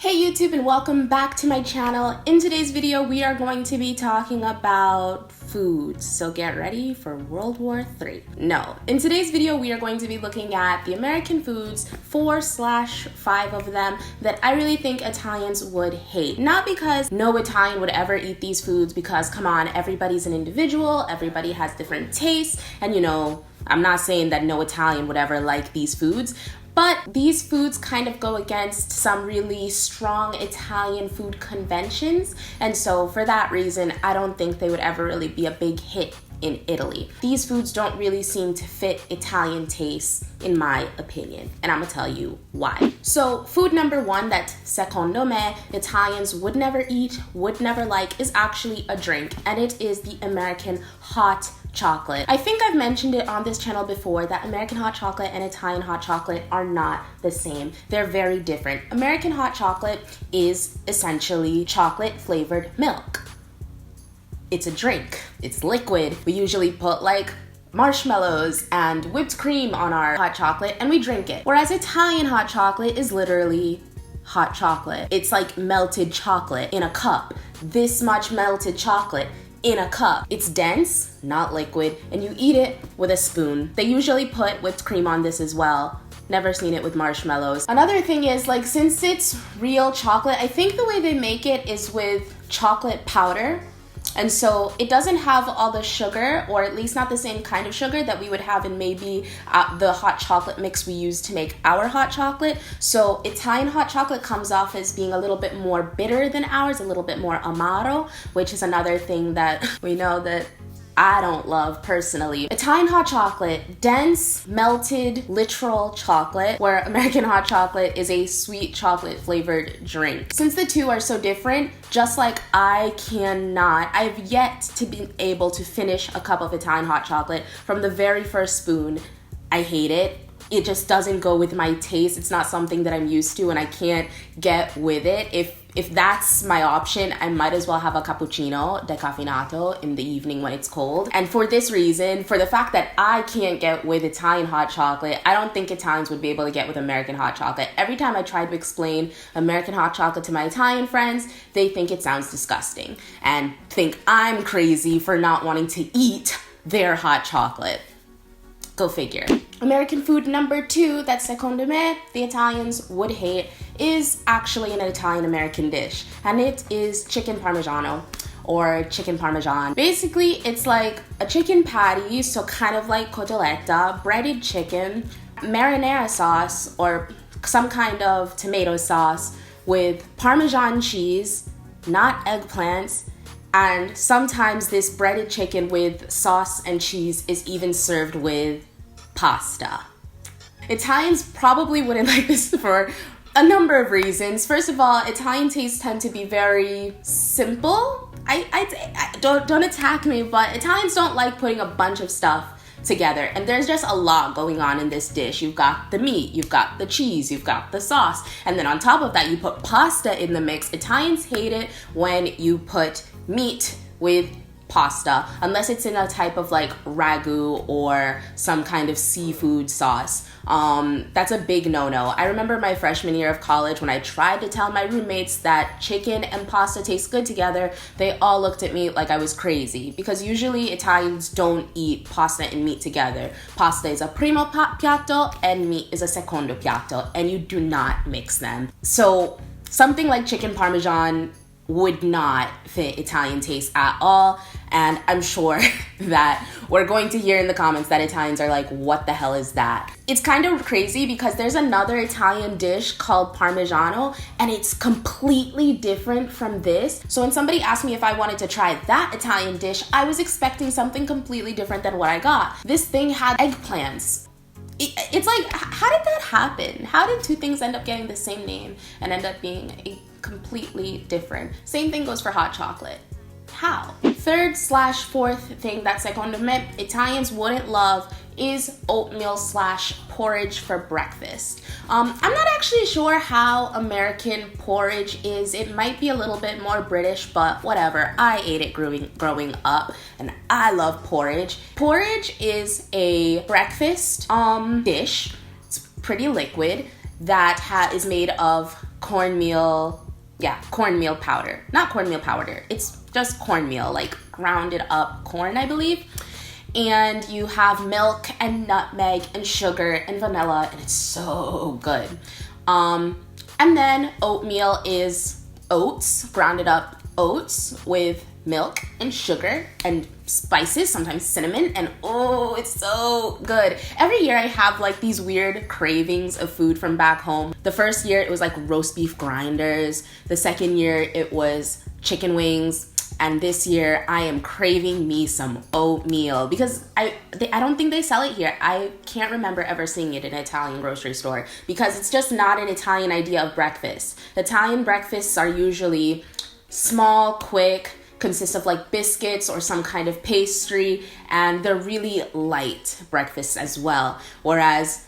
Hey YouTube, and welcome back to my channel. In today's video, we are going to be talking about foods, so get ready for World War III. No, in today's video, we are going to be looking at the American foods, 4/5 of them, that I really think Italians would hate. Not because no Italian would ever eat these foods, because come on, everybody's an individual, everybody has different tastes, and you know, I'm not saying that no Italian would ever like these foods, but these foods kind of go against some really strong Italian food conventions, and so for that reason, I don't think they would ever really be a big hit in Italy. These foods don't really seem to fit Italian tastes, in my opinion, and I'm gonna tell you why. So food number one that secondo me Italians would never eat, would never like, is actually a drink, and it is the American hot chocolate. I think I've mentioned it on this channel before that American hot chocolate and Italian hot chocolate are not the same. They're very different. American hot chocolate is essentially chocolate flavored milk. It's a drink. It's liquid. We usually put like marshmallows and whipped cream on our hot chocolate and we drink it. Whereas Italian hot chocolate is literally hot chocolate. It's like melted chocolate in a cup. This much melted chocolate in a cup. It's dense, not liquid, and you eat it with a spoon. They usually put whipped cream on this as well. Never seen it with marshmallows. Another thing is, like, since it's real chocolate, I think the way they make it is with chocolate powder. And so it doesn't have all the sugar, or at least not the same kind of sugar that we would have in maybe the hot chocolate mix we use to make our hot chocolate. So Italian hot chocolate comes off as being a little bit more bitter than ours, a little bit more amaro, which is another thing that we know that I don't love personally. Italian hot chocolate, dense, melted, literal chocolate, where American hot chocolate is a sweet chocolate flavored drink. Since the two are so different, just like I've yet to be able to finish a cup of Italian hot chocolate from the very first spoon. I hate it. It just doesn't go with my taste. It's not something that I'm used to and I can't get with it. If that's my option, I might as well have a cappuccino decaffeinato in the evening when it's cold. And for this reason, for the fact that I can't get with Italian hot chocolate, I don't think Italians would be able to get with American hot chocolate. Every time I try to explain American hot chocolate to my Italian friends, they think it sounds disgusting and think I'm crazy for not wanting to eat their hot chocolate. Go figure. American food number two that secondo me the Italians would hate is actually an Italian-American dish, and it is chicken parmigiano or chicken parmesan. Basically, it's like a chicken patty, so kind of like cotoletta, breaded chicken, marinara sauce or some kind of tomato sauce with Parmesan cheese, not eggplants, and sometimes this breaded chicken with sauce and cheese is even served with pasta. Italians probably wouldn't like this for a number of reasons. First of all, Italian tastes tend to be very simple. I don't attack me, but Italians don't like putting a bunch of stuff together, and there's just a lot going on in this dish. You've got the meat, you've got the cheese, you've got the sauce, and then on top of that you put pasta in the mix. Italians hate it when you put meat with pasta, unless it's in a type of like ragu or some kind of seafood sauce. That's a big no-no. I remember my freshman year of college when I tried to tell my roommates that chicken and pasta taste good together, they all looked at me like I was crazy, because usually Italians don't eat pasta and meat together. Pasta is a primo piatto and meat is a secondo piatto, and you do not mix them. So something like chicken parmesan would not fit Italian taste at all, and I'm sure that we're going to hear in the comments that Italians are like, what the hell is that? It's kind of crazy because there's another Italian dish called Parmigiano, and it's completely different from this. So when somebody asked me if I wanted to try that Italian dish, I was expecting something completely different than what I got. This thing had eggplants. It's like, how did that happen? How did two things end up getting the same name and end up being a completely different? Same thing goes for hot chocolate. How? Third/fourth thing that secondo me Italians wouldn't love is oatmeal/porridge for breakfast. I'm not actually sure how American porridge is. It might be a little bit more British, but whatever. I ate it growing up, and I love porridge. Porridge is a breakfast dish. It's pretty liquid that is made of cornmeal, cornmeal powder. Not cornmeal powder, it's just cornmeal, like grounded up corn, I believe. And you have milk and nutmeg and sugar and vanilla, and it's so good. And then oatmeal is oats, grounded up oats with milk and sugar and spices, sometimes cinnamon, and oh, it's so good. Every year I have like these weird cravings of food from back home. The first year it was like roast beef grinders. The second year it was chicken wings. And this year I am craving me some oatmeal because I don't think they sell it here. I can't remember ever seeing it in an Italian grocery store because it's just not an Italian idea of breakfast. Italian breakfasts are usually small, quick, consist of like biscuits or some kind of pastry, and they're really light breakfasts as well. Whereas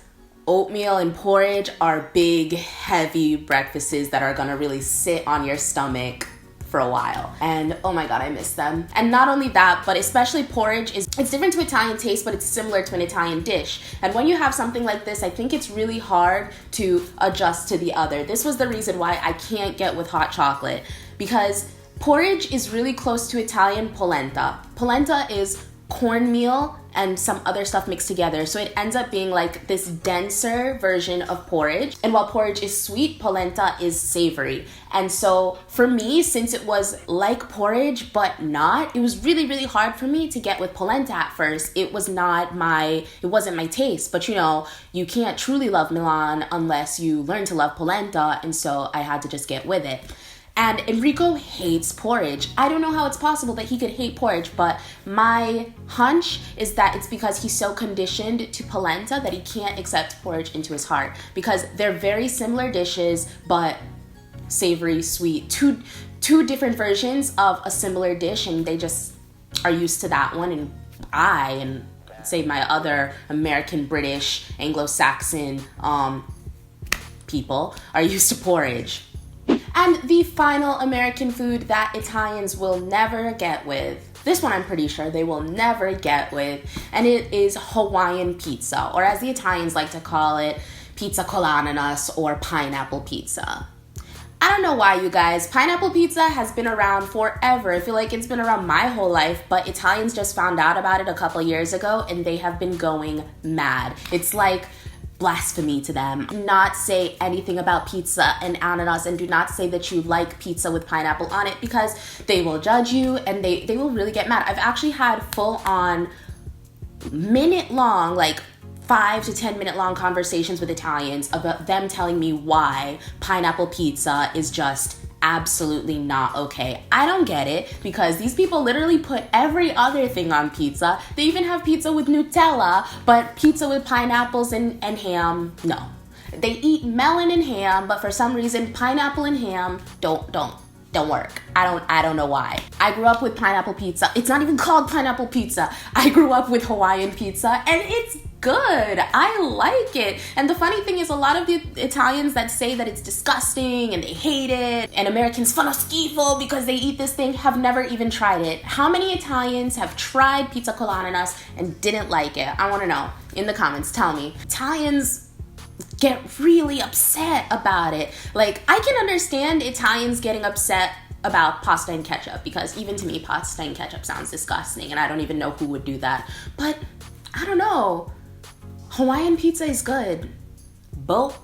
oatmeal and porridge are big, heavy breakfasts that are gonna really sit on your stomach for a while. And oh my god, I miss them. And not only that, but especially porridge it's different to Italian taste, but it's similar to an Italian dish. And when you have something like this, I think it's really hard to adjust to the other. This was the reason why I can't get with hot chocolate, because porridge is really close to Italian polenta. Polenta is cornmeal and some other stuff mixed together, so it ends up being like this denser version of porridge. And while porridge is sweet, polenta is savory. And so for me, since it was like porridge but not, it was really, really hard for me to get with polenta at first. It wasn't my taste, but you know, you can't truly love Milan unless you learn to love polenta, and so I had to just get with it. And Enrico hates porridge. I don't know how it's possible that he could hate porridge, but my hunch is that it's because he's so conditioned to polenta that he can't accept porridge into his heart, because they're very similar dishes, but savory, sweet, two different versions of a similar dish, and they just are used to that one. And I, and say my other American, British, Anglo-Saxon people are used to porridge. And the final American food that Italians will never get with, this one I'm pretty sure they will never get with, and it is Hawaiian pizza, or as the Italians like to call it, pizza con ananas or pineapple pizza. I don't know why, you guys. Pineapple pizza has been around forever. I feel like it's been around my whole life, but Italians just found out about it a couple years ago and they have been going mad. It's like blasphemy to them. Do not say anything about pizza and ananas, and do not say that you like pizza with pineapple on it, because they will judge you and they will really get mad. I've actually had full-on minute-long, like 5 to 10 minute long conversations with Italians about them telling me why pineapple pizza is just absolutely not okay. I don't get it, because these people literally put every other thing on pizza. They even have pizza with Nutella, but pizza with pineapples and ham, no. They eat melon and ham, but for some reason pineapple and ham don't work. I don't know why. I grew up with pineapple pizza. It's not even called pineapple pizza. I grew up with Hawaiian pizza, and it's good. I like it. And the funny thing is, a lot of the Italians that say that it's disgusting and they hate it, and Americans fanno schifo because they eat this thing, have never even tried it. How many Italians have tried pizza con ananas and didn't like it? I want to know. In the comments, tell me. Italians get really upset about it. Like, I can understand Italians getting upset about pasta and ketchup, because even to me, pasta and ketchup sounds disgusting, and I don't even know who would do that. But I don't know. Hawaiian pizza is good. Both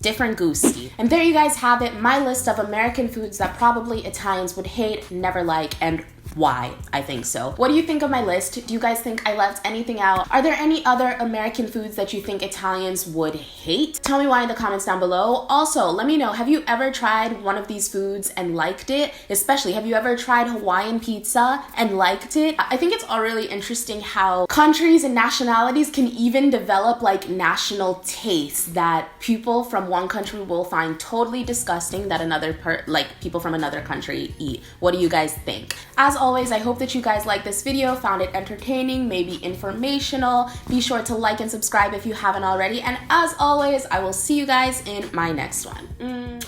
different goosey. And there you guys have it, my list of American foods that probably Italians would hate, never like, and why I think so. What do you think of my list? Do you guys think I left anything out? Are there any other American foods that you think Italians would hate? Tell me why in the comments down below. Also, let me know, have you ever tried one of these foods and liked it? Especially, have you ever tried Hawaiian pizza and liked it? I think it's all really interesting how countries and nationalities can even develop like national tastes that people from one country will find totally disgusting that people from another country eat. What do you guys think? As always, I hope that you guys liked this video, found it entertaining, maybe informational. Be sure to like and subscribe if you haven't already. And as always, I will see you guys in my next one.